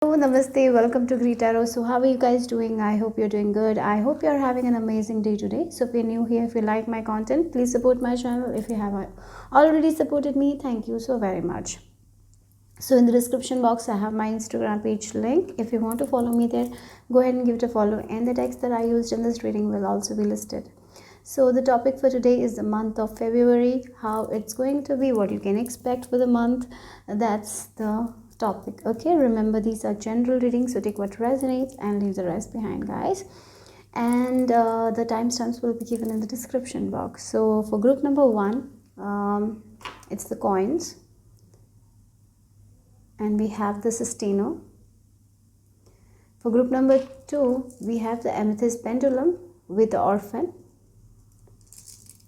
Hello, namaste, welcome to greetarot. So how are you guys doing? I hope you're doing good. I hope you're having an amazing day today. So if you're new here, if you like my content, please support my channel. If you have already supported me, thank you so very much. So in the description box, I have my Instagram page link. If you want to follow me there, go ahead and give it a follow. And the text that I used in this reading will also be listed. So the topic for today is the month of February, how it's going to be, what you can expect for the month. That's the topic. Okay, remember these are general readings, so take what resonates and leave the rest behind, guys. And the timestamps will be given in the description box. So for group number 1, it's the coins, and we have the sustainer. For group number 2, we have the amethyst pendulum with the orphan.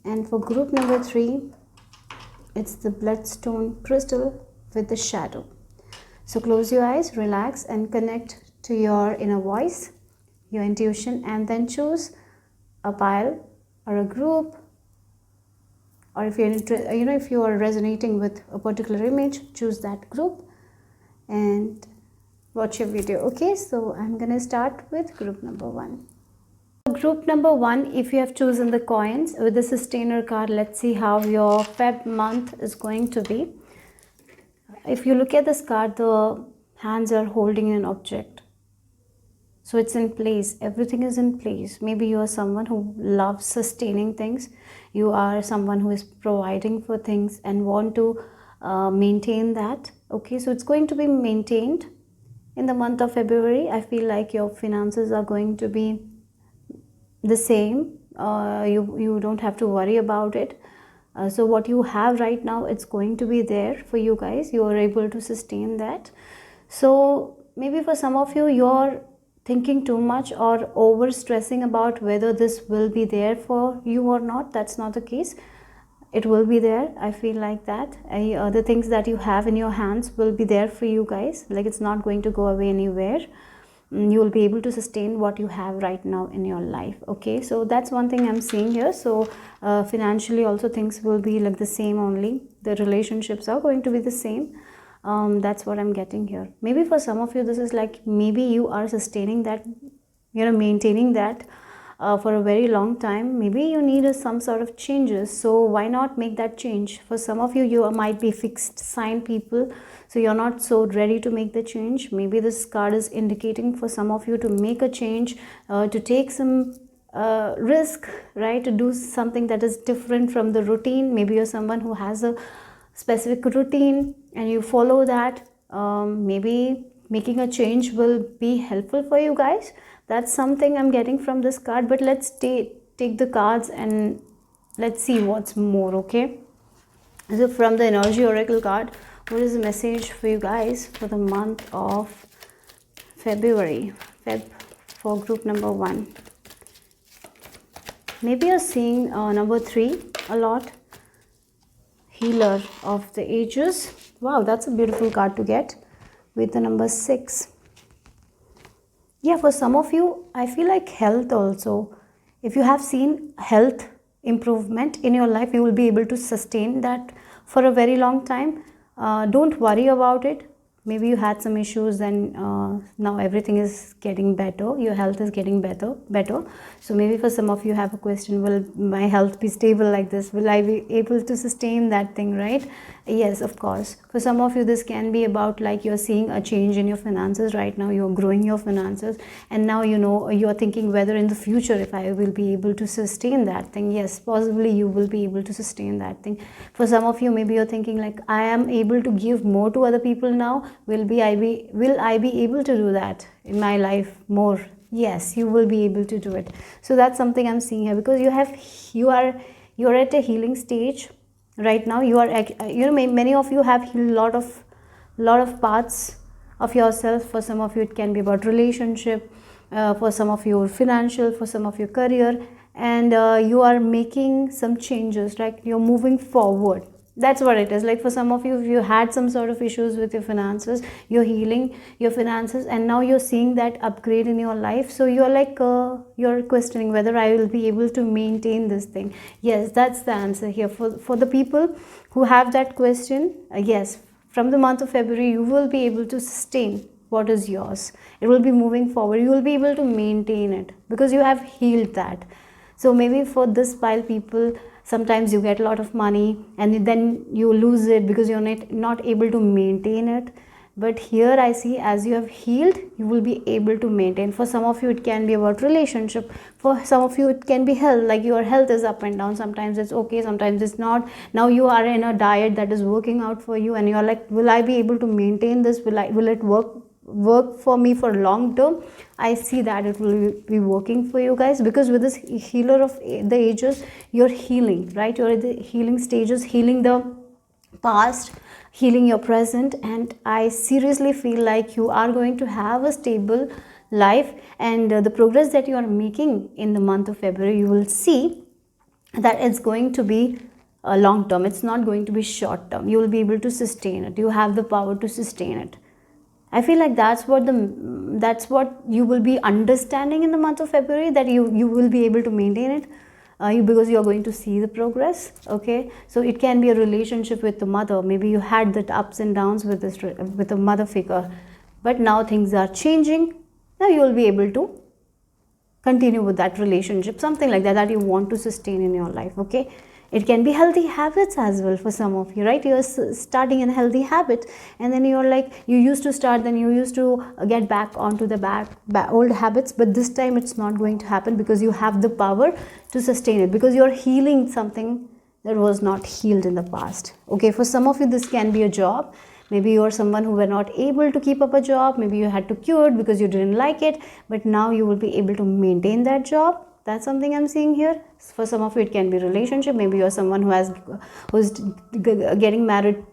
And for group number 3, it's the bloodstone crystal with the shadow. So close your eyes, relax, and connect to your inner voice, your intuition, and then choose a pile or a group, or if you're if you are resonating with a particular image, choose that group and watch your video. Okay, so I'm gonna start with group number 1. Group number 1, if you have chosen the coins with the sustainer card, let's see how your Feb month is going to be. If you look at this card, the hands are holding an object, so it's in place. Everything is in place. Maybe you are someone who loves sustaining things. You are someone who is providing for things and want to maintain that. Okay, so it's going to be maintained in the month of February. I feel like your finances are going to be the same. You don't have to worry about it. So what you have right now, it's going to be there for you guys. You are able to sustain that. So maybe for some of you, you're thinking too much or over stressing about whether this will be there for you or not. That's not the case. It will be there. I feel like that. The things that you have in your hands will be there for you guys. Like, it's not going to go away anywhere. You will be able to sustain what you have right now in your life. Okay, so that's one thing I'm seeing here. So financially also things will be like the same only. The relationships are going to be the same. That's what I'm getting here. Maybe for some of you, this is like, maybe you are sustaining that, maintaining that for a very long time. Maybe you need some sort of changes, so why not make that change? For some of you, you might be fixed sign people, so you're not so ready to make the change. Maybe this card is indicating for some of you to make a change, to take some risk, right, to do something that is different from the routine. Maybe you're someone who has a specific routine and you follow that. Maybe making a change will be helpful for you guys. That's something I'm getting from this card. But let's take the cards and let's see what's more. Okay, so from the energy oracle card, what is the message for you guys for the month of February, for group number 1? Maybe you're seeing number 3 a lot. Healer of the ages. Wow, that's a beautiful card to get with the number 6. Yeah, for some of you, I feel like health also. If you have seen health improvement in your life, you will be able to sustain that for a very long time. Don't worry about it. Maybe you had some issues and now everything is getting better. Your health is getting better. So maybe for some of you have a question, will my health be stable like this? Will I be able to sustain that thing, right? Yes, of course. For some of you, this can be about like you're seeing a change in your finances right now. You're growing your finances, and now you're thinking whether in the future if I will be able to sustain that thing. Yes, possibly you will be able to sustain that thing. For some of you, maybe you're thinking like, I am able to give more to other people now. Will I be able to do that in my life more? Yes, you will be able to do it. So that's something I'm seeing here, because you're at a healing stage right now. You are many of you have healed lot of parts of yourself. For some of you, it can be about relationship, for some of you financial, for some of your career, and you are making some changes, like you're moving forward. That's what it is. Like for some of you, if you had some sort of issues with your finances, you're healing your finances, and now you're seeing that upgrade in your life. So you're like you're questioning whether I will be able to maintain this thing. Yes, that's the answer here for the people who have that question. Yes, from the month of February, you will be able to sustain what is yours. It will be moving forward. You will be able to maintain it because you have healed that. So maybe for this pile people, sometimes you get a lot of money and then you lose it because you're not able to maintain it. But here I see, as you have healed, you will be able to maintain. For some of you it can be about relationship, for some of you it can be health, like your health is up and down, sometimes it's okay, sometimes it's not. Now you are in a diet that is working out for you and you're like, will I be able to maintain this, will it work for me for long term? I see that it will be working for you guys, because with this healer of the ages, you're healing, right? You're at the healing stages, healing the past, healing your present, and I seriously feel like you are going to have a stable life. And the progress that you are making in the month of February, you will see that it's going to be long term. It's not going to be short term. You will be able to sustain it. You have the power to sustain it. I feel like that's what you will be understanding in the month of February, that you will be able to maintain it. Because you are going to see the progress. Okay, so it can be a relationship with the mother. Maybe you had that ups and downs with the mother figure, but now things are changing. Now you will be able to continue with that relationship, something like that you want to sustain in your life. Okay, it can be healthy habits as well for some of you, right? You're starting a healthy habit and then you're like, you used to start, then you used to get back onto the old habits, but this time it's not going to happen because you have the power to sustain it, because you're healing something that was not healed in the past. Okay, for some of you this can be a job. Maybe you're someone who were not able to keep up a job. Maybe you had to quit because you didn't like it, but now you will be able to maintain that job. That's something I'm seeing here. For some of you it can be relationship. Maybe you're someone who's getting married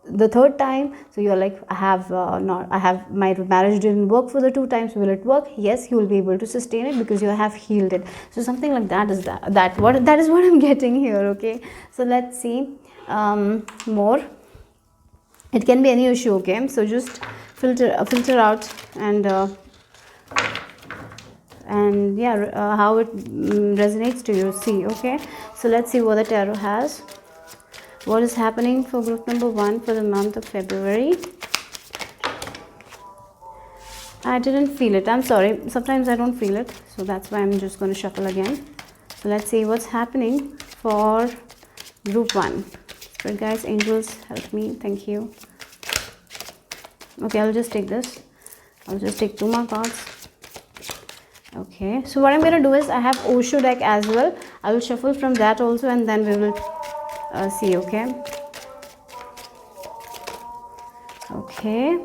the third time, so you're like, my marriage didn't work for the 2 times, will it work? Yes, you will be able to sustain it because you have healed it. So something like that is that is what I'm getting here. Okay, so let's see more. It can be any issue. Okay, so just filter out and yeah, how it resonates to you. See. Okay, so let's see what the tarot has. What is happening for group number 1 for the month of February? I didn't feel it. I'm sorry. Sometimes I don't feel it, so that's why I'm just going to shuffle again. So let's see what's happening for group 1. Spirit guides, angels, help me. Thank you. Okay, I'll just take this. I'll just take 2 more cards. Okay, so what I'm going to do is, I have Osho deck as well. I will shuffle from that also, and then we will see. Okay. Okay.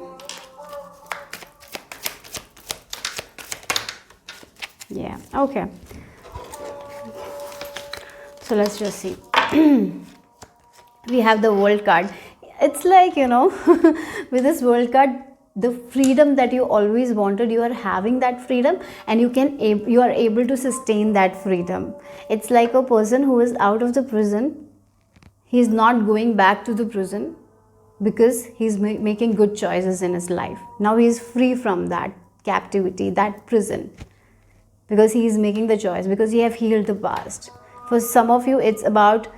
Yeah. Okay. So let's just see. We have the World card. It's like, with this World card, the freedom that you always wanted, you are having that freedom, and you are able to sustain that freedom. It's like a person who is out of the prison. He's not going back to the prison because he's making good choices in his life. Now he is free from that captivity, that prison, because he is making the choice, because he have healed the past. For some of you, it's about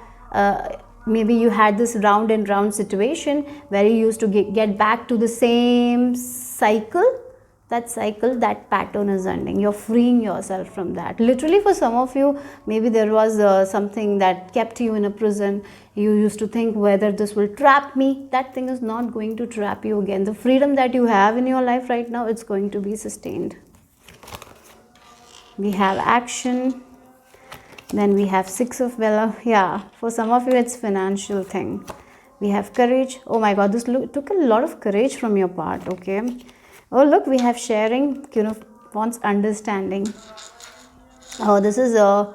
maybe you had this round and round situation where you used to get back to the same cycle. That pattern is ending. You're freeing yourself from that. Literally, for some of you, maybe there was something that kept you in a prison. You used to think whether this will trap me. That thing is not going to trap you again. The freedom that you have in your life right now, it's going to be sustained. We have action. Then we have 6 of Vela. Yeah, for some of you it's financial thing. We have courage. Oh my god, this took a lot of courage from your part. Okay. Oh look, we have sharing. Queen of Wands, understanding. Oh, this is I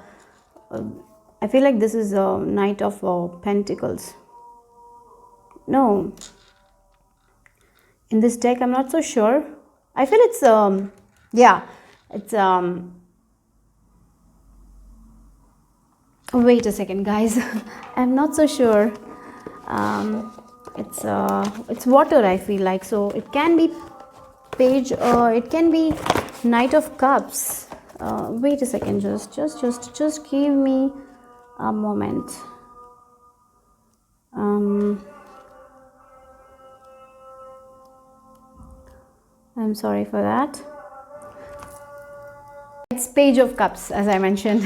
feel like this is a Knight of Pentacles. No, in this deck I'm not so sure. I feel it's yeah, it's wait a second, guys. I'm not so sure. It's water, I feel like. So it can be Page, it can be Knight of Cups. Wait a second, just give me a moment. I'm sorry for that. It's Page of Cups, as I mentioned.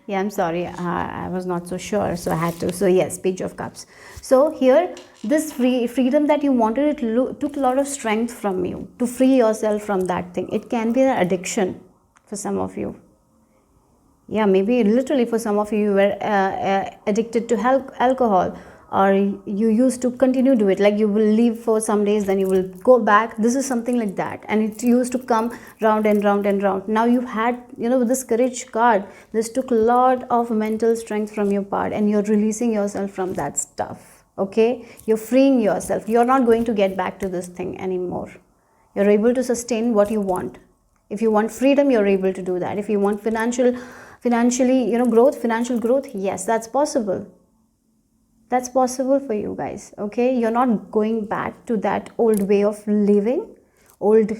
Yeah, I'm sorry, I was not so sure, so I had to. So yes, Page of Cups. So here, this freedom that you wanted, it took a lot of strength from you to free yourself from that thing. It can be an addiction for some of you. Yeah, maybe literally for some of you, you were addicted to alcohol, or you used to continue to it, like you will leave for some days, then you will go back. This is something like that, and it used to come round and round and round. Now you had, with this courage card, this took a lot of mental strength from your part, and you're releasing yourself from that stuff. Okay, you're freeing yourself. You're not going to get back to this thing anymore. You're able to sustain what you want. If you want freedom, you're able to do that. If you want financially, financial growth, yes, that's possible. That's possible for you guys. Okay, you're not going back to that old way of living, old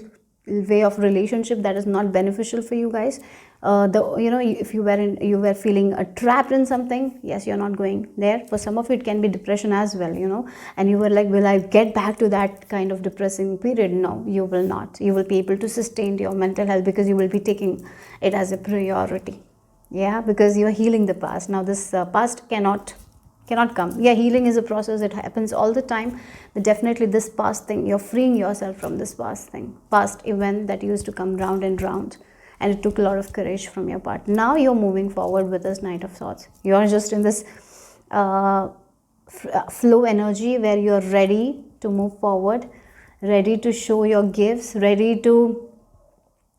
way of relationship that is not beneficial for you guys. If you were feeling trapped in something, yes, you're not going there. For some of it can be depression as well, and you were like, will I get back to that kind of depressing period? No, you will not. You will be able to sustain your mental health because you will be taking it as a priority. Yeah, because you are healing the past. Now this past cannot come. Yeah, healing is a process. It happens all the time. But definitely this past thing, you're freeing yourself from this past thing, past event that used to come round and round, and it took a lot of courage from your part. Now you're moving forward with this Knight of Swords. You're just in this flow energy where you're ready to move forward, ready to show your gifts, ready to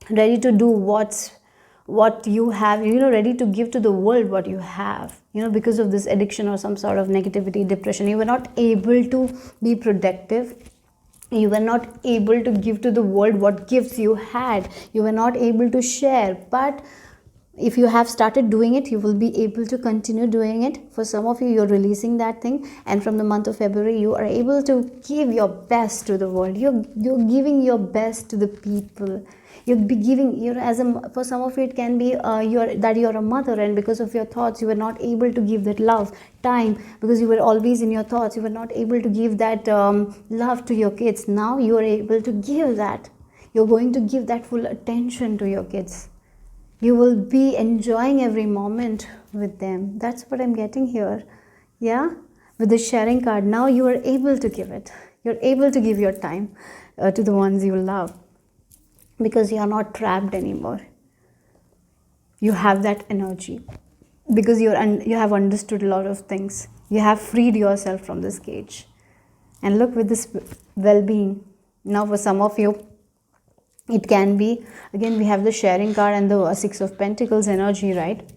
do what you have, ready to give to the world what you have. Because of this addiction or some sort of negativity, depression, you were not able to be productive. You were not able to give to the world what gifts you had. You were not able to share. But if you have started doing it, you will be able to continue doing it. For some of you, you're releasing that thing, and from the month of February, you are able to give your best to the world. You're giving your best to the people. You'll be giving, for some of you, it can be you're a mother, and because of your thoughts, you were not able to give that love, time, because you were always in your thoughts. You were not able to give that love to your kids. Now you are able to give that. You're going to give that full attention to your kids. You will be enjoying every moment with them. That's what I'm getting here. Yeah, with the sharing card, now you are able to give it. You're able to give your time to the ones you love, because you are not trapped anymore. You have that energy because you have understood a lot of things. You have freed yourself from this cage. And look, with this well-being, now for some of you, it can be, again, we have the sharing card and the Six of Pentacles energy, right?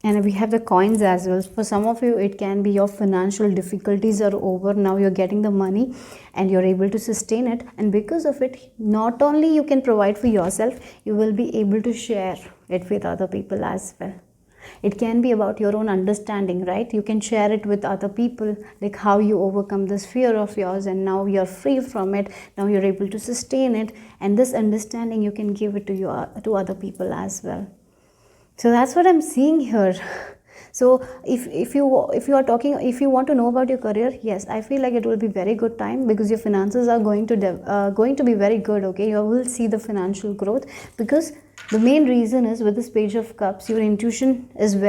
And we have the coins as well. For some of you, it can be your financial difficulties are over. Now you're getting the money and you're able to sustain it. And because of it, not only you can provide for yourself, you will be able to share it with other people as well. It can be about your own understanding, right? You can share it with other people, like how you overcome this fear of yours, and now you're free from it. Now you're able to sustain it, and this understanding you can give it to other people as well. So that's what I'm seeing here. So if you want to know about your career, yes, I feel like it will be very good time, because your finances are going to be very good. Okay, you will see the financial growth, because the main reason is, with this Page of Cups, your intuition is you're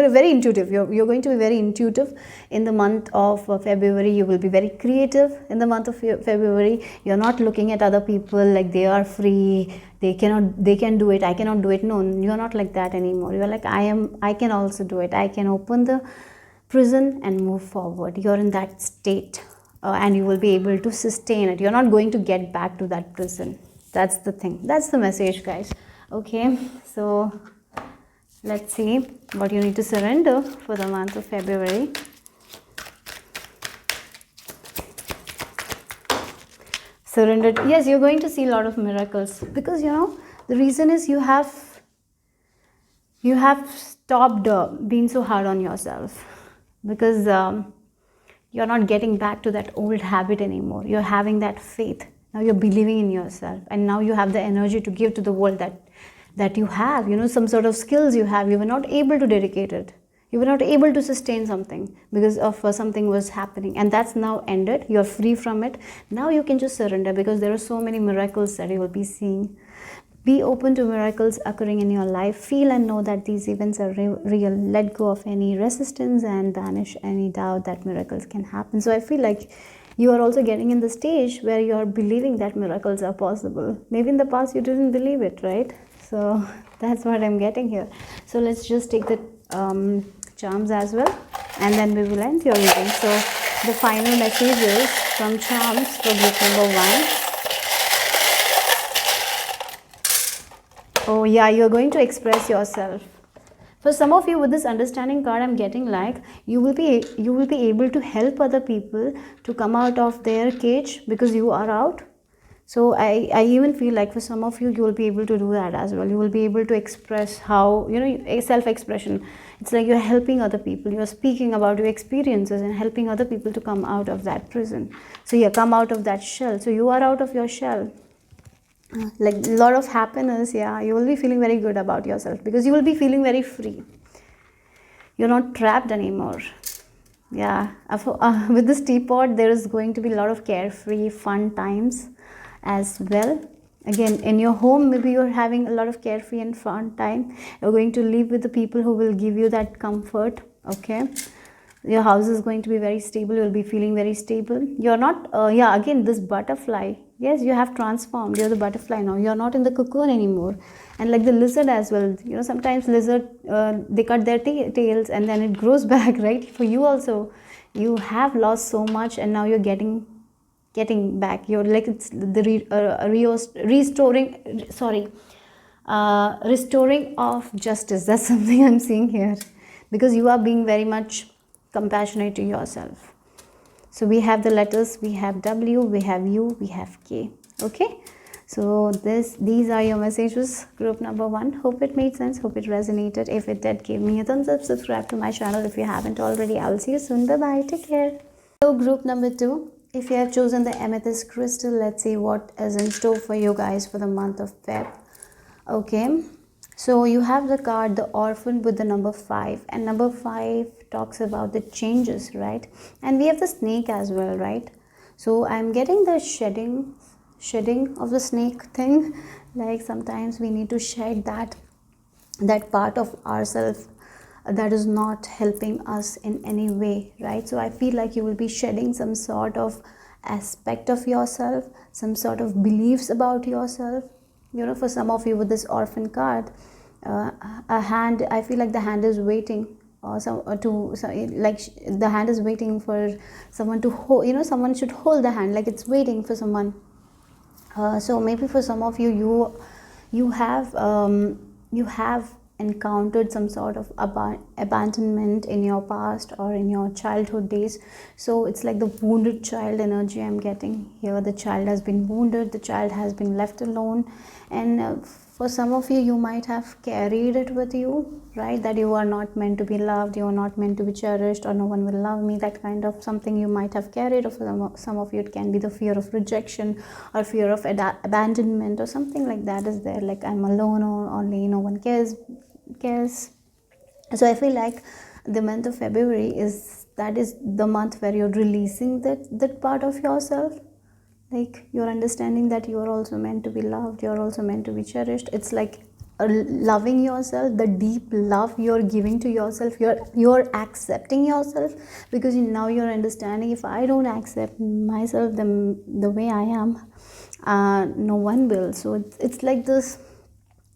very intuitive. You're going to be very intuitive in the month of February. You will be very creative in the month of February. You're not looking at other people like they are free, they can do it, I cannot do it. No, you're not like that anymore. You're like, I can also do it. I can open the prison and move forward. You're in that state, and you will be able to sustain it. You're not going to get back to that prison. That's the thing. That's the message, guys. Okay, so let's see what you need to surrender for the month of February. Surrendered. Yes, you're going to see a lot of miracles, because the reason is you have stopped being so hard on yourself, because you're not getting back to that old habit anymore. You're having that faith. Now you're believing in yourself, and now you have the energy to give to the world that you have, some sort of skills you have. You were not able to dedicate it. You were not able to sustain something because of something was happening, and that's now ended. You're free from it. Now you can just surrender, because there are so many miracles that you will be seeing. Be open to miracles occurring in your life. Feel and know that these events are real. Let go of any resistance and banish any doubt that miracles can happen. So I feel like you are also getting in the stage where you are believing that miracles are possible. Maybe in the past you didn't believe it, right? So that's what I'm getting here. So let's just take the charms as well, and then we will end your reading. So the final messages from charms for group number 1. Oh yeah, you're going to express yourself. For some of you, with this understanding card, I'm getting like you will be able to help other people to come out of their cage because you are out. So I even feel like for some of you, you will be able to do that as well. You will be able to express how, self-expression. It's like you're helping other people. You're speaking about your experiences and helping other people to come out of that prison. So yeah, come out of that shell. So you are out of your shell. Like a lot of happiness. Yeah, you will be feeling very good about yourself because you will be feeling very free. You're not trapped anymore. Yeah, with this teapot, there is going to be a lot of carefree, fun times as well. Again, in your home, maybe you're having a lot of carefree and fun time. You're going to live with the people who will give you that comfort. Okay, your house is going to be very stable. You'll be feeling very stable. You're not again, this butterfly. Yes, you have transformed. You're the butterfly now. You're not in the cocoon anymore. And like the lizard as well, sometimes lizard they cut their tails and then it grows back, right? For you also, you have lost so much and now you're getting back. You're like, it's the restoring of justice. That's something I'm seeing here, because you are being very much compassionate to yourself. So we have the letters, we have W, we have U, we have K. Okay, so these are your messages, group number 1. Hope it made sense, hope it resonated. If it did, give me a thumbs up, subscribe to my channel if you haven't already. I'll see you soon. Bye bye, take care. So group number 2, if you have chosen the amethyst crystal, let's see what is in store for you guys for the month of Feb. Okay, so you have the card, the Orphan, with the number 5, and number 5 talks about the changes, right? And we have the snake as well, right? So I'm getting the shedding of the snake thing. Like sometimes we need to shed that part of ourselves that is not helping us in any way, right? So I feel like you will be shedding some sort of aspect of yourself, some sort of beliefs about yourself. For some of you with this Orphan card, a hand, I feel like the hand is waiting, the hand is waiting for someone to hold. Someone should hold the hand, like it's waiting for someone. So maybe for some of you, you have encountered some sort of abandonment in your past or in your childhood days. So it's like the wounded child energy I'm getting here. The child has been wounded, the child has been left alone, and for some of you, you might have carried it with you, right? That you are not meant to be loved, you are not meant to be cherished, or no one will love me. That kind of something you might have carried. Or for some of you, it can be the fear of rejection or fear of abandonment or something like that is there. Like I'm alone, or only no one cares. So I feel like the month of February is the month where you're releasing that part of yourself. Like you're understanding that you're also meant to be loved, you're also meant to be cherished. It's like loving yourself, the deep love you're giving to yourself. You're accepting yourself, because now you're understanding, if I don't accept myself the way I am, no one will. So it's like this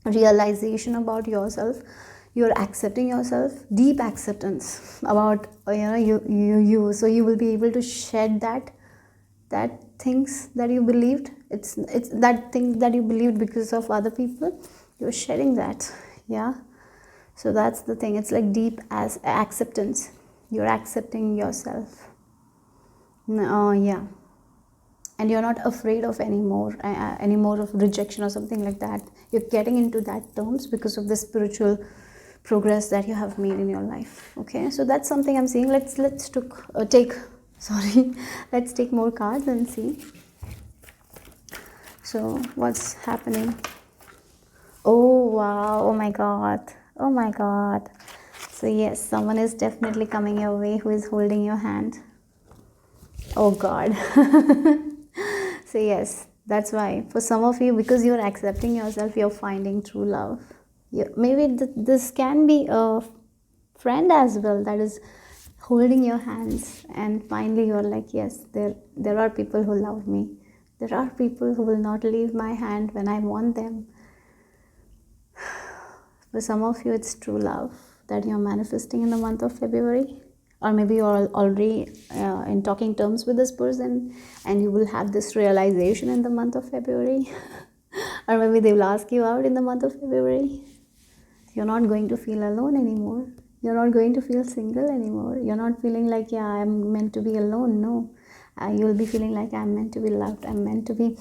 realization about yourself. You're accepting yourself, deep acceptance about you. So you will be able to shed that things that you believed. It's that thing that you believed because of other people. You're shedding that. Yeah, so that's the thing. It's like deep as acceptance. You're accepting yourself. Yeah, and you're not afraid of any more of rejection or something like that. You're getting into that terms because of the spiritual progress that you have made in your life. Okay, so that's something I'm seeing. Let's take more cards and see. So what's happening? Oh wow, oh my god. So yes, someone is definitely coming your way who is holding your hand. Oh God. So yes, that's why for some of you, because you're accepting yourself, you're finding true love. Maybe this can be a friend as well that is holding your hands, and finally you're like, yes, there are people who love me. There are people who will not leave my hand when I want them. For some of you, it's true love that you're manifesting in the month of February. Or maybe you're already in talking terms with this person and you will have this realization in the month of February. Or maybe they will ask you out in the month of February. You're not going to feel alone anymore. You're not going to feel single anymore. You're not feeling like, yeah, I'm meant to be alone. No. You'll be feeling like I'm meant to be loved. I'm meant to be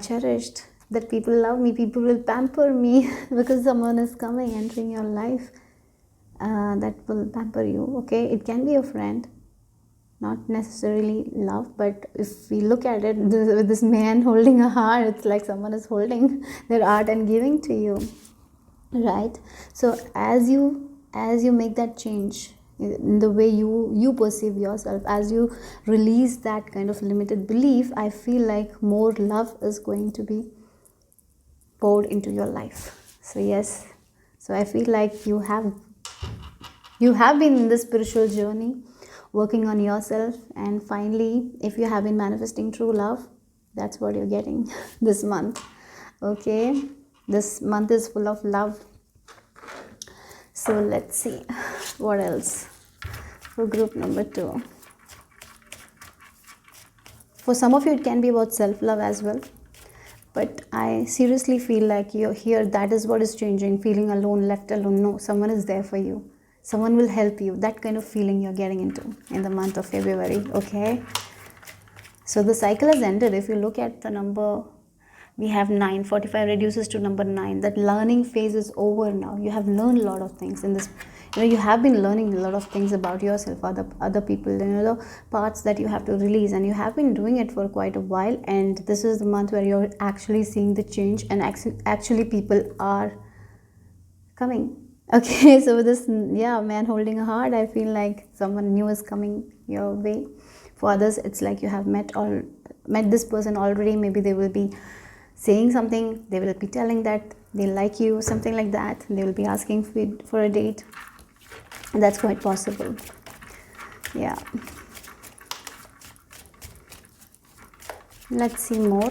cherished. That people love me. People will pamper me because someone is coming, entering your life. That will pamper you. Okay, it can be a friend, not necessarily love, but if we look at it with this man holding a heart, it's like someone is holding their heart and giving to you, right? So as you make that change in the way you perceive yourself, as you release that kind of limited belief, I feel like more love is going to be poured into your life. So yes, so I feel like you have been in this spiritual journey, working on yourself, and finally, if you have been manifesting true love, that's what you're getting this month. Okay, this month is full of love. So let's see what else for group number 2. For some of you, it can be about self-love as well. But I seriously feel like you're here, that is what is changing. Feeling alone, left alone. No, someone is there for you. Someone will help you. That kind of feeling you're getting into in the month of February. Okay. So the cycle has ended. If you look at the number, we have 9. 45 reduces to number 9. That learning phase is over now. You have learned a lot of things in this. You have been learning a lot of things about yourself, other people, the parts that you have to release, and you have been doing it for quite a while. And this is the month where you're actually seeing the change, and actually people are coming. Okay, so this, man holding a heart, I feel like someone new is coming your way. For others, it's like you have met this person already. Maybe they will be saying something, they will be telling that they like you, something like that. They will be asking for a date. That's quite possible. Yeah. Let's see more.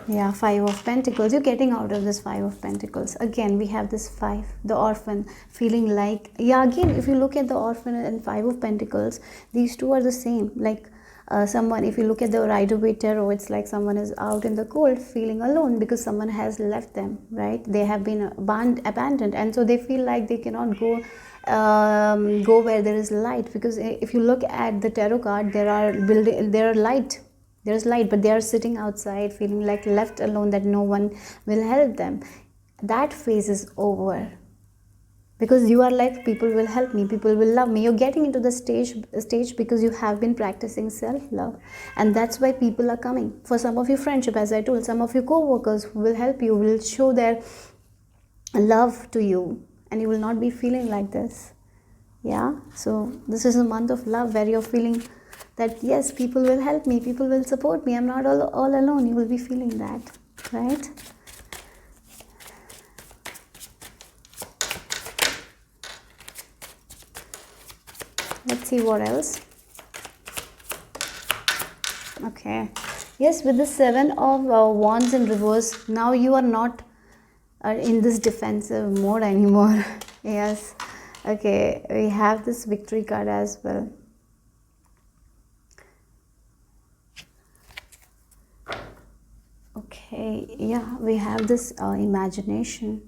Yeah, 5 of Pentacles. You're getting out of this 5 of Pentacles. Again, we have this 5, the orphan, feeling like, again, if you look at the orphan and 5 of Pentacles, these two are the same. Like someone, if you look at the Rider-Waite-Tarot, it's like someone is out in the cold, feeling alone because someone has left them, right? They have been abandoned, and so they feel like they cannot go where there is light, because if you look at the tarot card, there's light, but they are sitting outside feeling like left alone, that no one will help them. That phase is over, because you are like, people will help me, people will love me. You're getting into the stage because you have been practicing self-love, and that's why people are coming. For some of you, friendship, as I told, some of you co-workers who will help you, will show their love to you, and you will not be feeling like this. So this is a month of love where you're feeling that yes, people will help me, people will support me, I'm not all alone. You will be feeling that, right? Let's see what else. Okay, yes, with the 7 of Wands in reverse, now you are not in this defensive mode anymore. Yes. Okay, we have this victory card as well. Okay, we have this imagination,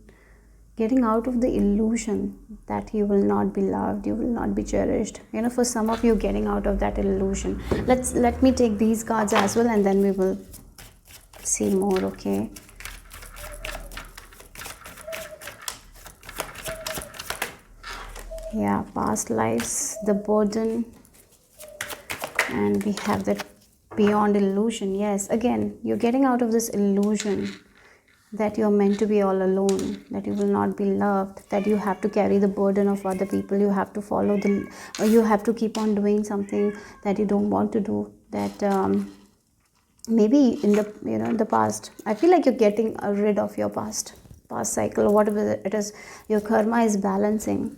getting out of the illusion that you will not be loved, you will not be cherished. For some of you, getting out of that illusion. Let me take these cards as well, and then we will see more. Okay. Past lives, the burden, and we have that beyond illusion. Yes, again, you're getting out of this illusion. that you're meant to be all alone, that you will not be loved, that you have to carry the burden of other people, you have to follow or you have to keep on doing something that you don't want to do, that maybe in the in the past, I feel like you're getting rid of your past cycle, or whatever it is, your karma is balancing.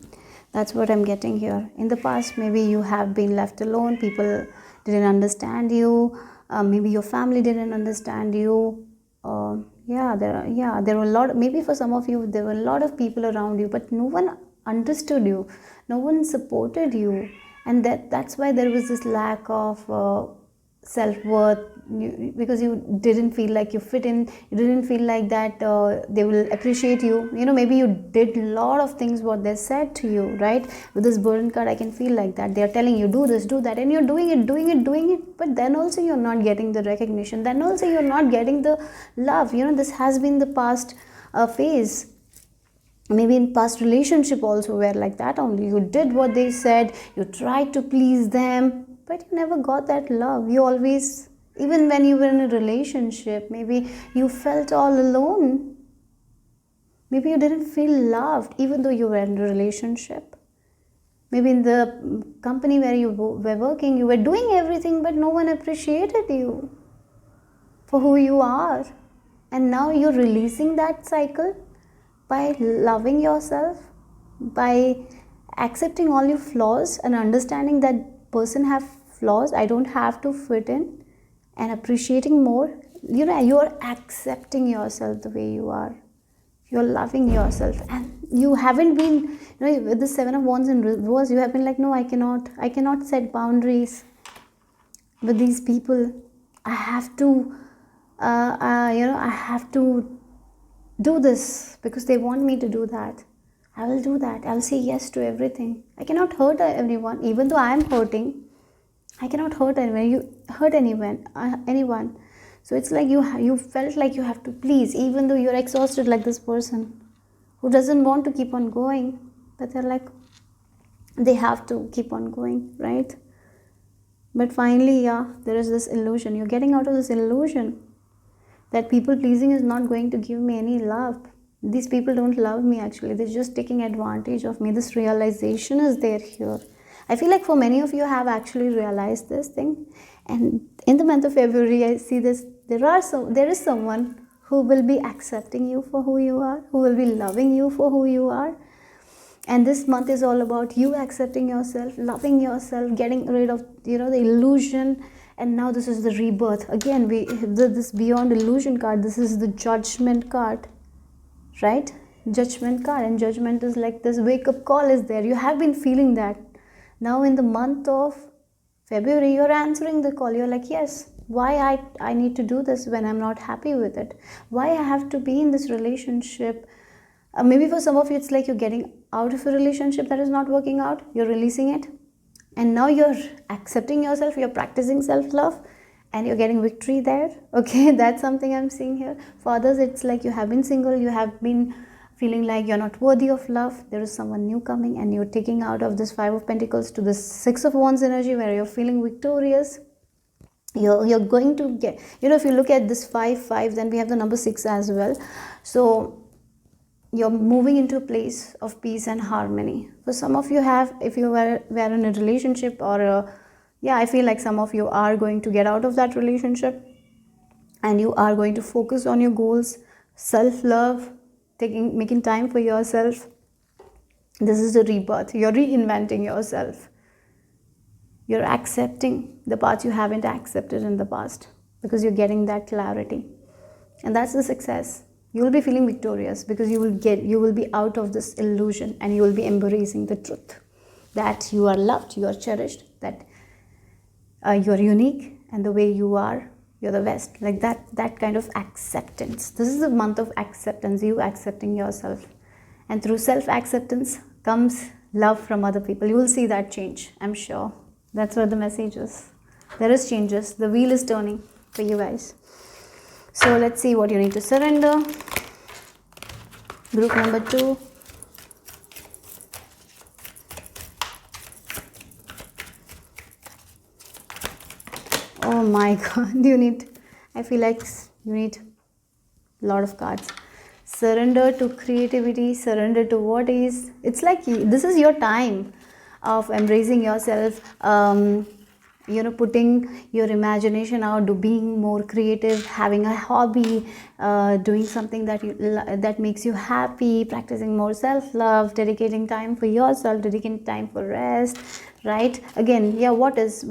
That's what I'm getting here. In the past, maybe you have been left alone, people didn't understand you, maybe your family didn't understand you. There were a lot, maybe for some of you there were a lot of people around you, but no one understood you, no one supported you, and that's why there was this lack of self-worth, because you didn't feel like you fit in, you didn't feel like that they will appreciate you. Maybe you did a lot of things what they said to you, right? With this burden card, I can feel like that they are telling you, do this, do that, and you're doing it, but then also you're not getting the recognition, then also you're not getting the love. This has been the past phase. Maybe in past relationship also were like that only. You did what they said, you tried to please them, but you never got that love. You always, even when you were in a relationship, maybe you felt all alone. Maybe you didn't feel loved even though you were in a relationship. Maybe in the company where you were working, you were doing everything, but no one appreciated you for who you are. And now you're releasing that cycle by loving yourself, by accepting all your flaws and understanding that person have flaws, I don't have to fit in, and appreciating more. You're accepting yourself the way you are, you're loving yourself, and you haven't been, with the 7 of Wands in reverse, you have been like, no, I cannot set boundaries with these people. I have to I have to do this because they want me to do that. I will do that. I'll say yes to everything. I cannot hurt everyone, even though I am hurting. I cannot hurt anyone. So it's like you felt like you have to please, even though you're exhausted, like this person who doesn't want to keep on going, but they're like, they have to keep on going, right? But finally, there is this illusion. You're getting out of this illusion that people pleasing is not going to give me any love. These people don't love me actually. They're just taking advantage of me. This realization is there here. I feel like for many of you have actually realized this thing. And in the month of February, I see this. There is someone who will be accepting you for who you are, who will be loving you for who you are. And this month is all about you accepting yourself, loving yourself, getting rid of the illusion. And now this is the rebirth. Again, this beyond illusion card, this is the judgment card, right? Judgment card, and judgment is like this wake up call is there. You have been feeling that. Now in the month of February, you're answering the call. You're like, yes, why I need to do this when I'm not happy with it? Why I have to be in this relationship? Maybe for some of you, it's like you're getting out of a relationship that is not working out. You're releasing it. And now you're accepting yourself, you're practicing self-love, and you're getting victory there. Okay, that's something I'm seeing here. For others, it's like you have been single, you have been feeling like you're not worthy of love. There is someone new coming, and you're taking out of this 5 of Pentacles to the 6 of Wands energy where you're feeling victorious. You're going to get, if you look at this 5, then we have the number 6 as well. So you're moving into a place of peace and harmony. For some of you if you were in a relationship, or I feel like some of you are going to get out of that relationship, and you are going to focus on your goals, self-love, making time for yourself. This is the rebirth. You're reinventing yourself. You're accepting the parts you haven't accepted in the past, because you're getting that clarity. And that's the success. You will be feeling victorious because you will be out of this illusion, and you will be embracing the truth that you are loved, you are cherished, that you are unique, and the way you are, you're the best. Like that kind of acceptance. This is the month of acceptance, you accepting yourself. And through self-acceptance comes love from other people. You will see that change, I'm sure. That's what the message is. There is changes. The wheel is turning for you guys. So let's see what you need to surrender. Group number 2. Oh my God, I feel like you need a lot of cards. surrender to creativity, surrender to what is. It's like this is your time of embracing yourself, putting your imagination out, being more creative, having a hobby, doing something that makes you happy, practicing more self-love, dedicating time for yourself, dedicating time for rest, right? Again, yeah, what is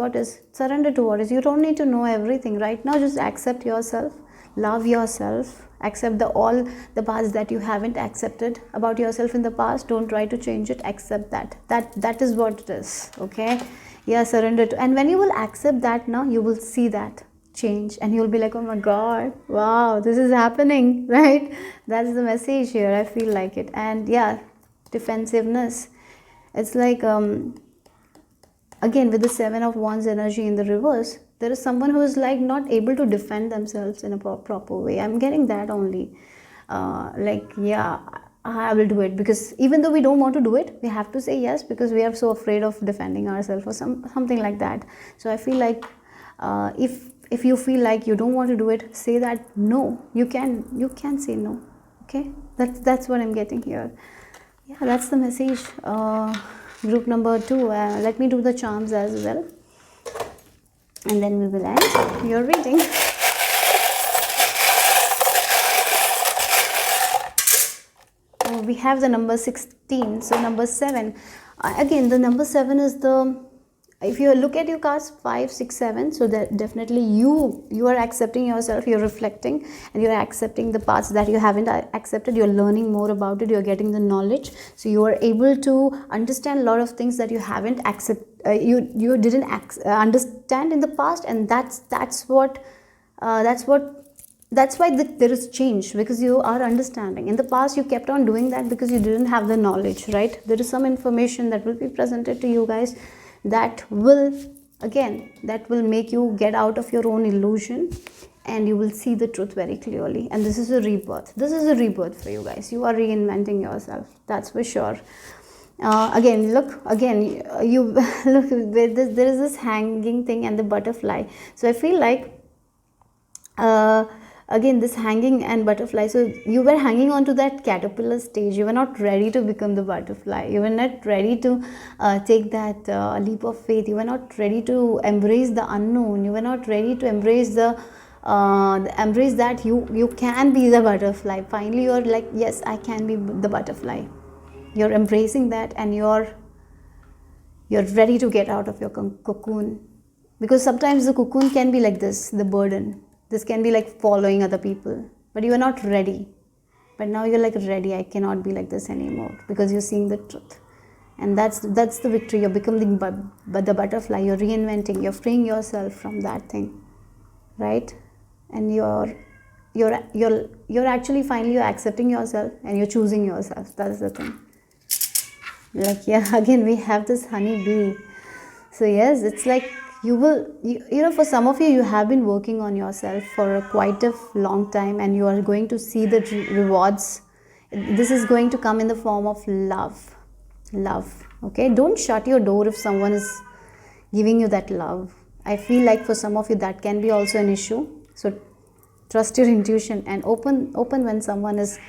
surrender to what is. You don't need to know everything right now. Just accept yourself, love yourself, accept all the parts that you haven't accepted about yourself in the past. Don't try to change it. Accept that is what it is. Okay, yeah, surrender to. And when you will accept that, now you will see that change, and you'll be like, oh my god, wow, this is happening, right? That's the message here. I feel like it. And yeah, defensiveness, it's like again, with the 7 of Wands energy in the reverse, there is someone who is like not able to defend themselves in a proper way. I'm getting that only. Like, yeah, I will do it, because even though we don't want to do it, we have to say yes, because we are so afraid of defending ourselves or something like that. So I feel like if you feel like you don't want to do it, say that no. You can say no. Okay, that's what I'm getting here. Yeah, that's the message. Group number 2. Let me do the charms as well, and then we will end your reading. We have the number 16. So number 7, again, the number 7 is the, if you look at your cards 5, 6, 7, so that definitely you are accepting yourself, you're reflecting, and you're accepting the parts that you haven't accepted. You're learning more about it, you're getting the knowledge, so you are able to understand a lot of things that you haven't you didn't understand in the past. And that's why there is change, because you are understanding. In the past you kept on doing that because you didn't have the knowledge, right? There is some information that will be presented to you guys that will make you get out of your own illusion, and you will see the truth very clearly. And this is a rebirth. This is a rebirth for you guys. You are reinventing yourself, that's for sure. Again, you look, there is this hanging thing and the butterfly. So I feel like again, this hanging and butterfly, so you were hanging on to that caterpillar stage. You were not ready to become the butterfly. You were not ready to take that leap of faith. You were not ready to embrace the unknown. You were not ready to embrace embrace that you can be the butterfly. Finally you're like, yes, I can be the butterfly. You're embracing that, and you're ready to get out of your cocoon. Because sometimes the cocoon can be like this, the burden. This can be like following other people, but you are not ready. But now you're like ready. I cannot be like this anymore, because you're seeing the truth. And that's the victory. You're becoming the butterfly. You're reinventing. You're freeing yourself from that thing, right? And you're actually finally you're accepting yourself, and you're choosing yourself. That's the thing. Like, yeah, again we have this honey bee. So yes, it's like you will, for some of you have been working on yourself for quite a long time, and you are going to see the rewards. This is going to come in the form of love. Okay, don't shut your door if someone is giving you that love. I feel like for some of you that can be also an issue. So trust your intuition and open when someone is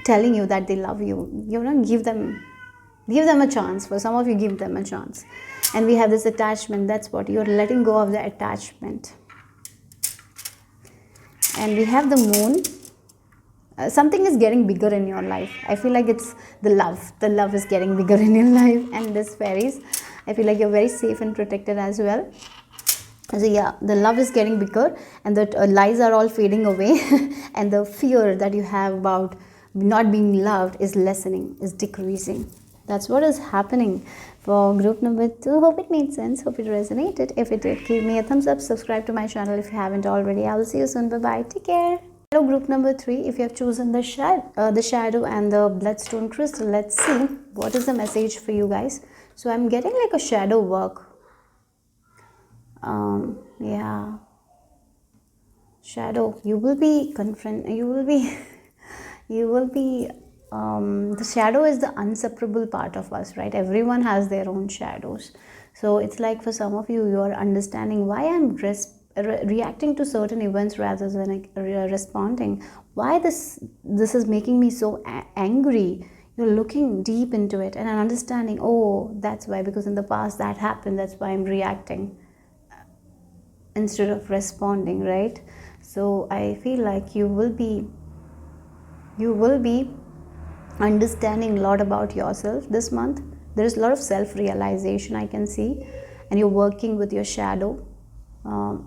telling you that they love you. Give them a chance. For some of you, give them a chance. And we have this attachment. That's what you're letting go of, the attachment. And we have the moon. Something is getting bigger in your life. I feel like it's the love is getting bigger in your life. And this fairies, I feel like you're very safe and protected as well. So yeah, the love is getting bigger, and the lies are all fading away. And the fear that you have about not being loved is lessening, is decreasing. That's what is happening for group number 2. Hope it made sense. Hope it resonated. If it did, give me a thumbs up. Subscribe to my channel if you haven't already. I will see you soon. Bye bye. Take care. Hello, group number 3. If you have chosen the shadow and the bloodstone crystal, let's see what is the message for you guys. So I'm getting like a shadow work. Yeah. Shadow. You will be the shadow is the inseparable part of us, right? Everyone has their own shadows. So it's like for some of you, you are understanding why I'm reacting to certain events rather than like, responding. Why this is making me so angry? You're looking deep into it and understanding, oh, that's why, because in the past that happened, that's why I'm reacting instead of responding, right? So I feel like you will be understanding a lot about yourself this month. There's a lot of self-realization I can see, and you're working with your shadow,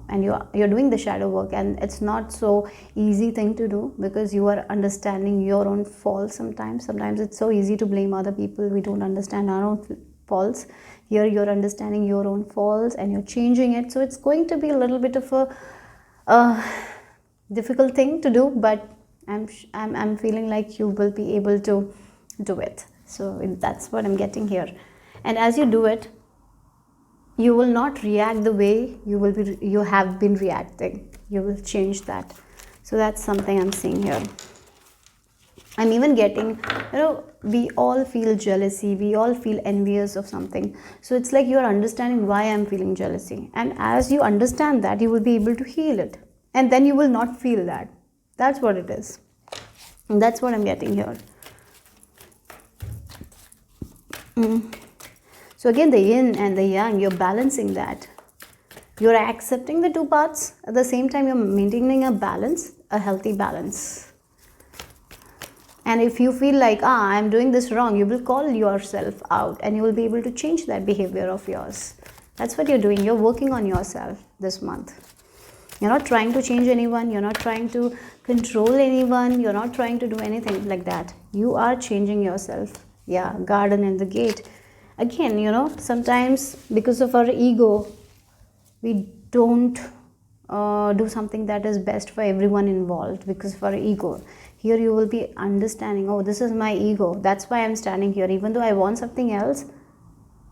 and you're doing the shadow work, and it's not so easy thing to do because you are understanding your own faults. Sometimes it's so easy to blame other people. We don't understand our own faults. Here you're understanding your own faults and you're changing it, so it's going to be a little bit of a difficult thing to do, but I'm feeling like you will be able to do it. So that's what I'm getting here. And as you do it, you will not react the way you have been reacting. You will change that. So that's something I'm seeing here. I'm even getting, we all feel jealousy, we all feel envious of something. So it's like you're understanding why I'm feeling jealousy, and as you understand that, you will be able to heal it, and then you will not feel that. That's what it is, and that's what I'm getting here. So again, the yin and the yang, you're balancing that. You're accepting the two parts. At the same time, you're maintaining a balance, a healthy balance. And if you feel like, I'm doing this wrong, you will call yourself out and you will be able to change that behavior of yours. That's what you're doing. You're working on yourself this month. You're not trying to change anyone. You're not trying to control anyone. You're not trying to do anything like that. You are changing yourself. Yeah, garden and the gate. Again, sometimes because of our ego, we don't do something that is best for everyone involved because of our ego. Here you will be understanding, oh, this is my ego. That's why I'm standing here. Even though I want something else,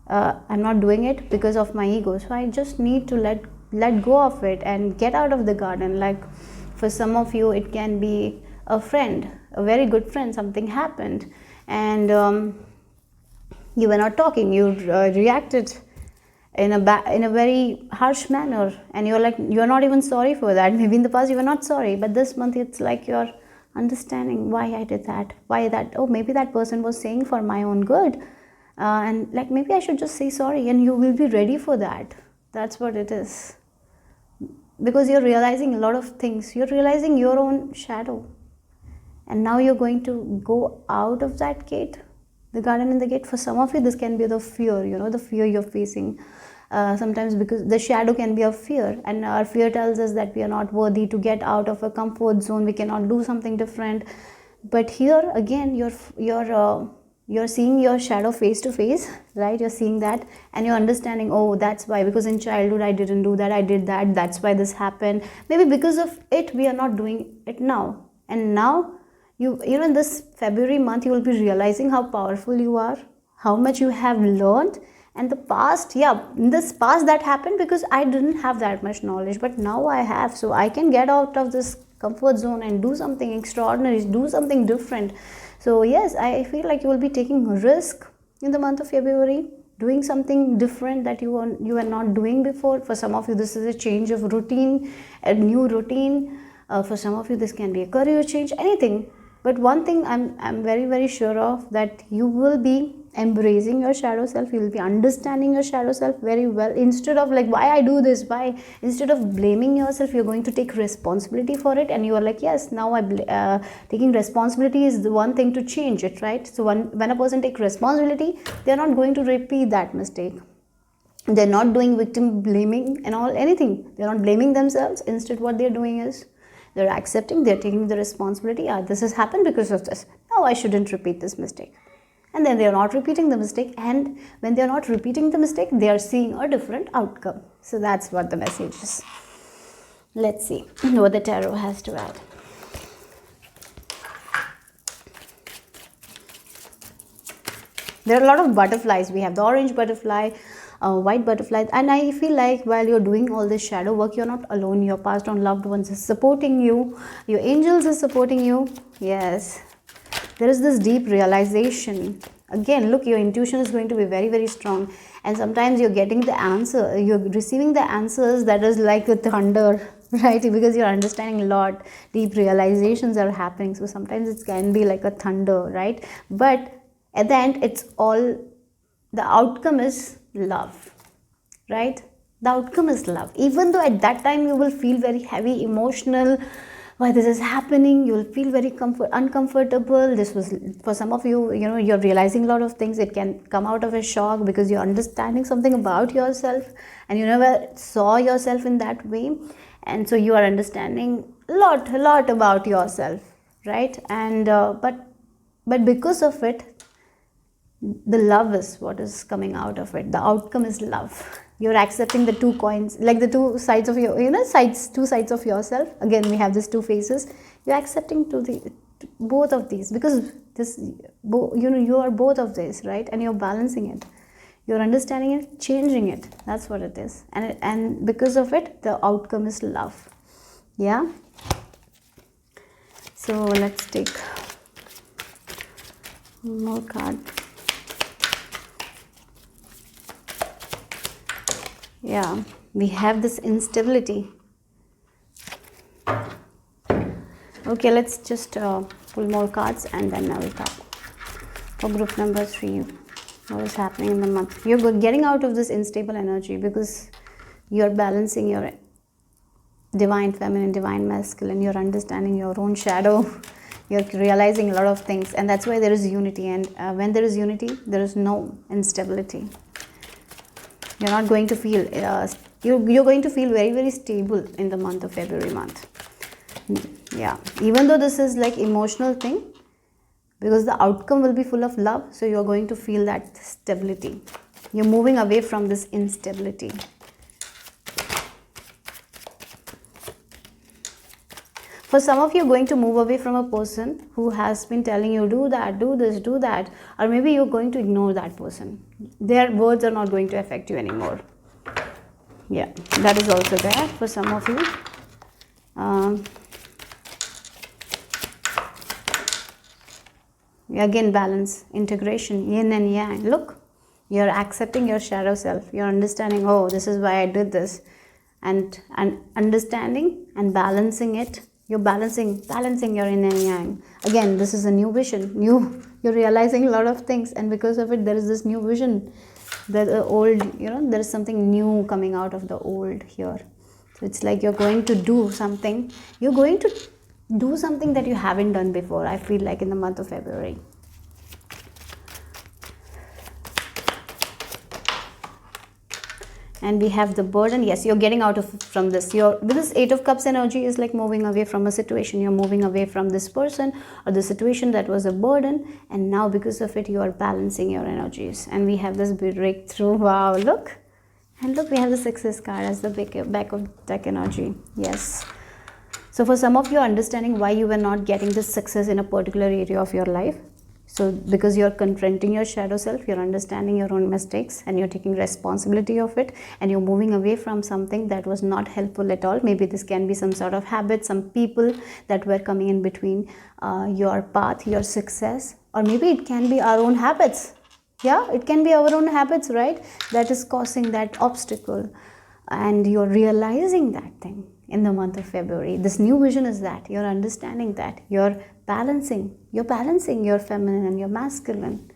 I'm not doing it because of my ego. So I just need to let go of it and get out of the garden. Like for some of you, it can be a friend, a very good friend. Something happened and you were not talking. You reacted in a very harsh manner, and you're not even sorry for that. Maybe in the past you were not sorry, but this month it's like you're understanding why I did that, oh, maybe that person was saying for my own good, and like maybe I should just say sorry, and you will be ready for that. That's what it is, because you're realizing a lot of things. You're realizing your own shadow, and now you're going to go out of that gate, the garden and the gate. For some of you, this can be the fear, the fear you're facing. Sometimes because the shadow can be a fear, and our fear tells us that we are not worthy to get out of a comfort zone. We cannot do something different. But here again, you're seeing your shadow face to face, right? You're seeing that, and you're understanding, oh, that's why, because in childhood I didn't do that, I did that, that's why this happened. Maybe because of it we are not doing it now. And now in this February month, you will be realizing how powerful you are, how much you have learned. And the past, in this past that happened because I didn't have that much knowledge, but now I have. So I can get out of this comfort zone and do something extraordinary, do something different. So yes, I feel like you will be taking a risk in the month of February, doing something different that you were not doing before. For some of you, this is a change of routine, a new routine. For some of you, this can be a career change, anything. But one thing I'm very, very sure of, that you will be embracing your shadow self. You will be understanding your shadow self very well. Instead of like, why I do this, instead of blaming yourself, you're going to take responsibility for it. And you are like, yes, now taking responsibility is the one thing to change it, right? So when a person takes responsibility, they're not going to repeat that mistake. They're not doing victim blaming and anything. They're not blaming themselves. Instead, what they're doing is, they're accepting, they're taking the responsibility. This has happened because of this. Now I shouldn't repeat this mistake. And then they're not repeating the mistake. And when they're not repeating the mistake, they are seeing a different outcome. So that's what the message is. Let's see what the tarot has to add. There are a lot of butterflies. We have the orange butterfly, white butterfly, and I feel like while you're doing all this shadow work, you're not alone. Your past on loved ones is supporting you, your angels is supporting you. Yes, there is this deep realization. Again, look, your intuition is going to be very, very strong, and sometimes you're getting the answer, you're receiving the answers that is like a thunder, right? Because you're understanding a lot, deep realizations are happening. So sometimes it can be like a thunder, right? But at the end, it's all, the outcome is love, right? The outcome is love. Even though at that time you will feel very heavy, emotional, why this is happening, you will feel very uncomfortable. This was, for some of you, you know, you're realizing a lot of things. It can come out of a shock because you're understanding something about yourself and you never saw yourself in that way. And so you are understanding a lot about yourself, right? And but because of it, the love is what is coming out of it. The outcome is love. You're accepting the two coins, like the two sides of your, you know, two sides of yourself. Again, we have these two faces. You're accepting both of these, because this, you know, you are both of this, right? And you're balancing it. You're understanding it, changing it. That's what it is. And because of it, the outcome is love. Yeah. So let's take one more card. Yeah, we have this instability. Okay, let's just pull more cards and then I will talk. For group number 3, what is happening in the month? You're getting out of this unstable energy because you're balancing your divine feminine, divine masculine. You're understanding your own shadow. You're realizing a lot of things, and that's why there is unity. And when there is unity, there is no instability. You're not going to feel, you're going to feel very, very stable in the month of February month. Yeah, even though this is like emotional thing, because the outcome will be full of love, so you're going to feel that stability. You're moving away from this instability. For some of you, going to move away from a person who has been telling you, do that, do this, do that, or maybe you're going to ignore that person. Their words are not going to affect you anymore. Yeah, that is also there for some of you. Again, balance, integration, yin and yang. Look, you're accepting your shadow self. You're understanding, oh, this is why I did this. And understanding and balancing it. You're balancing your yin and yang. Again, this is a new vision. You're realizing a lot of things, and because of it, there is this new vision. The old, you know, there is something new coming out of the old here. So it's like you're going to do something. You're going to do something that you haven't done before, I feel like, in the month of February. And we have the burden. Yes, you're getting out of from this. Because 8 of Cups energy is like moving away from a situation. You're moving away from this person or the situation that was a burden, and now because of it, you are balancing your energies. And we have this breakthrough. Wow, look. And look, we have the Success card as the back of deck energy. Yes. So for some of you, understanding why you were not getting this success in a particular area of your life. So because you're confronting your shadow self, you're understanding your own mistakes, and you're taking responsibility of it, and you're moving away from something that was not helpful at all. Maybe this can be some sort of habit, some people that were coming in between your path, your success, or maybe it can be our own habits. Yeah, it can be our own habits, right? That is causing that obstacle, and you're realizing that thing in the month of February. This new vision is that you're understanding that you're balancing your feminine and your masculine,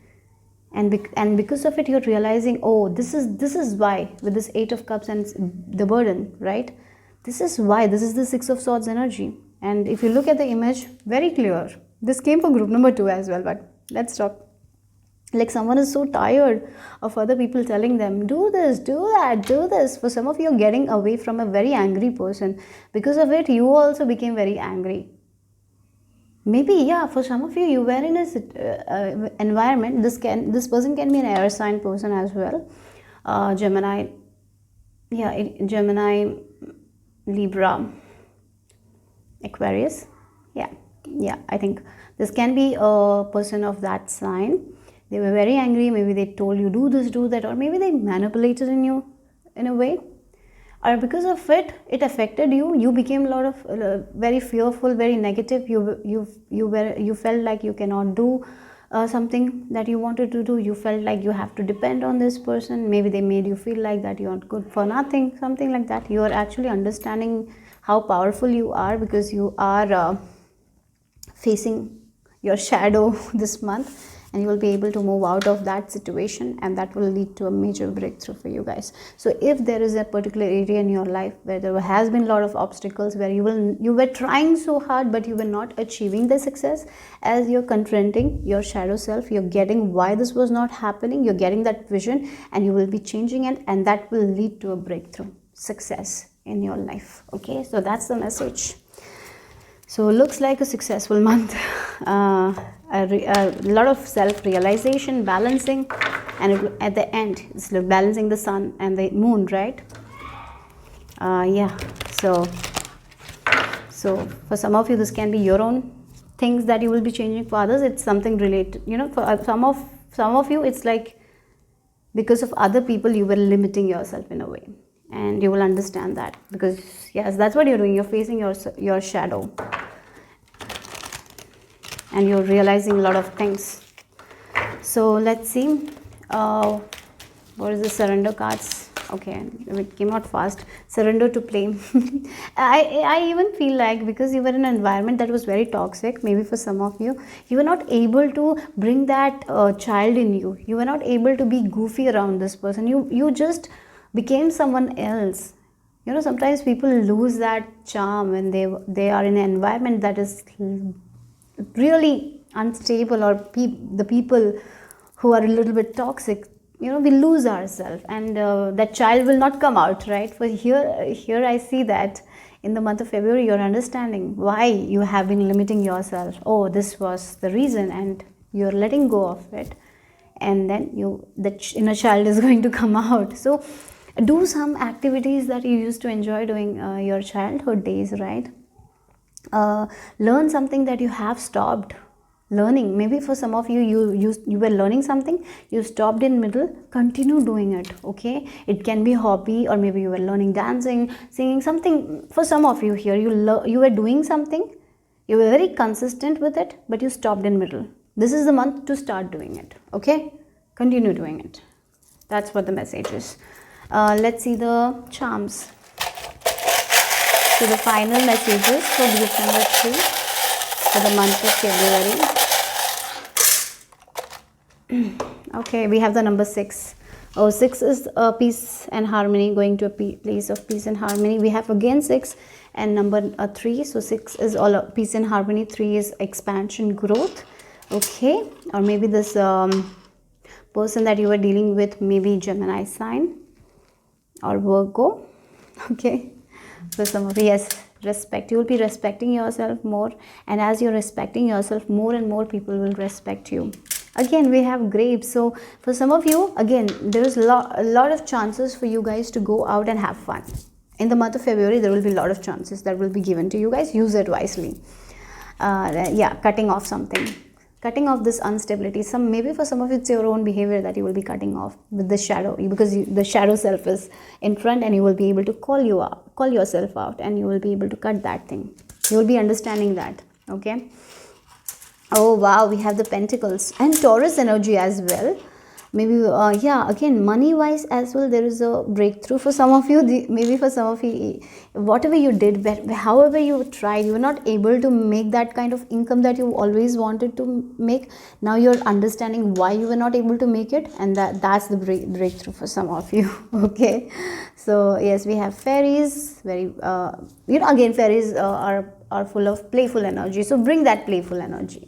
and because of it, you're realizing, oh, this is why, with this 8 of Cups and the burden, right? This is why. This is the 6 of Swords energy. And if you look at the image, very clear. This came for group number 2 as well, but let's talk. Like someone is so tired of other people telling them, do this, do that, do this. For some of you, are getting away from a very angry person. Because of it, you also became very angry. Maybe, yeah, for some of you, you were in a environment. This person can be an air sign person as well. Gemini, Libra, Aquarius. Yeah, I think this can be a person of that sign. They were very angry. Maybe they told you, do this, do that, or maybe they manipulated in you in a way. Or because of it, it affected you. You became a lot of very fearful, very negative. You felt like you cannot do something that you wanted to do, you felt like you have to depend on this person, maybe they made you feel like that you are good for nothing, something like that. You are actually understanding how powerful you are, because you are facing your shadow this month, and you will be able to move out of that situation, and that will lead to a major breakthrough for you guys. So if there is a particular area in your life where there has been a lot of obstacles, where you were trying so hard but you were not achieving the success, as you're confronting your shadow self, you're getting why this was not happening, you're getting that vision, and you will be changing it, and that will lead to a breakthrough success in your life. Okay, so that's the message. So looks like a successful month. A lot of self-realization, balancing, and at the end it's like balancing the sun and the moon, right? Yeah, so for some of you this can be your own things that you will be changing. For others it's something related, you know, for some of you it's like because of other people you were limiting yourself in a way, and you will understand that, because yes, that's what you're doing, you're facing your shadow, and you're realizing a lot of things. So let's see, what is the surrender cards? Okay, it came out fast. Surrender to play. I even feel like because you were in an environment that was very toxic, maybe for some of you, you were not able to bring that child in you. You were not able to be goofy around this person. You just became someone else. You know, sometimes people lose that charm when they are in an environment that is really unstable, or the people who are a little bit toxic. You know, we lose ourselves, and that child will not come out, right? For here I see that in the month of February you're understanding why you have been limiting yourself. Oh, this was the reason, and you're letting go of it, and then the inner child is going to come out. So do some activities that you used to enjoy doing your childhood days, right? Learn something that you have stopped learning. Maybe for some of you, you were learning something, you stopped in middle, continue doing it. Okay, it can be hobby, or maybe you were learning dancing, singing, something. For some of you here, you were doing something, you were very consistent with it, but you stopped in middle. This is the month to start doing it. Okay, continue doing it. That's what the message is. Let's see the charms. So the final messages for group number 3 for the month of February. Okay, we have the number 6. Oh, 6 is peace and harmony, going to a place of peace and harmony. We have again 6 and number 3. So 6 is all peace and harmony. 3 is expansion, growth. Okay, or maybe this person that you were dealing with, maybe Gemini sign or Virgo. Okay. So some of you, yes, respect. You will be respecting yourself more, and as you're respecting yourself, more and more people will respect you. Again, we have grapes. So for some of you, again, there is a lot of chances for you guys to go out and have fun. In the month of February, there will be a lot of chances that will be given to you guys. Use it wisely. Yeah, cutting off something. Cutting off this instability. Maybe for some of you, it's your own behavior that you will be cutting off with the shadow, because the shadow self is in front, and you will be able to call yourself out, and you will be able to cut that thing. You will be understanding that. Okay. Oh wow, we have the Pentacles and Taurus energy as well. Maybe yeah, again, money wise as well, there is a breakthrough for some of you. Maybe for some of you, whatever you did, however you tried, you were not able to make that kind of income that you always wanted to make. Now you're understanding why you were not able to make it, and that's the breakthrough for some of you. Okay, so yes, we have fairies. Very you know, again, fairies are full of playful energy, so bring that playful energy.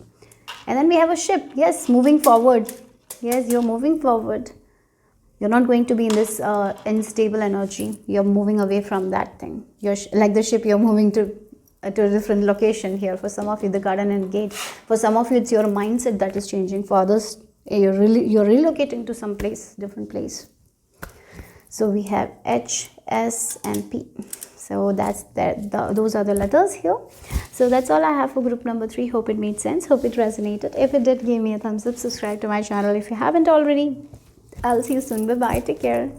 And then we have a ship. Yes, moving forward. Yes, you're moving forward. You're not going to be in this unstable energy. You're moving away from that thing. You're like the ship, you're moving to a different location here. For some of you, the garden and gate. For some of you, it's your mindset that is changing. For others, you're relocating to some place, different place. So we have H, S, and P. So those are the letters here. So that's all I have for group number 3. Hope it made sense. Hope it resonated. If it did, give me a thumbs up. Subscribe to my channel if you haven't already. I'll see you soon. Bye-bye. Take care.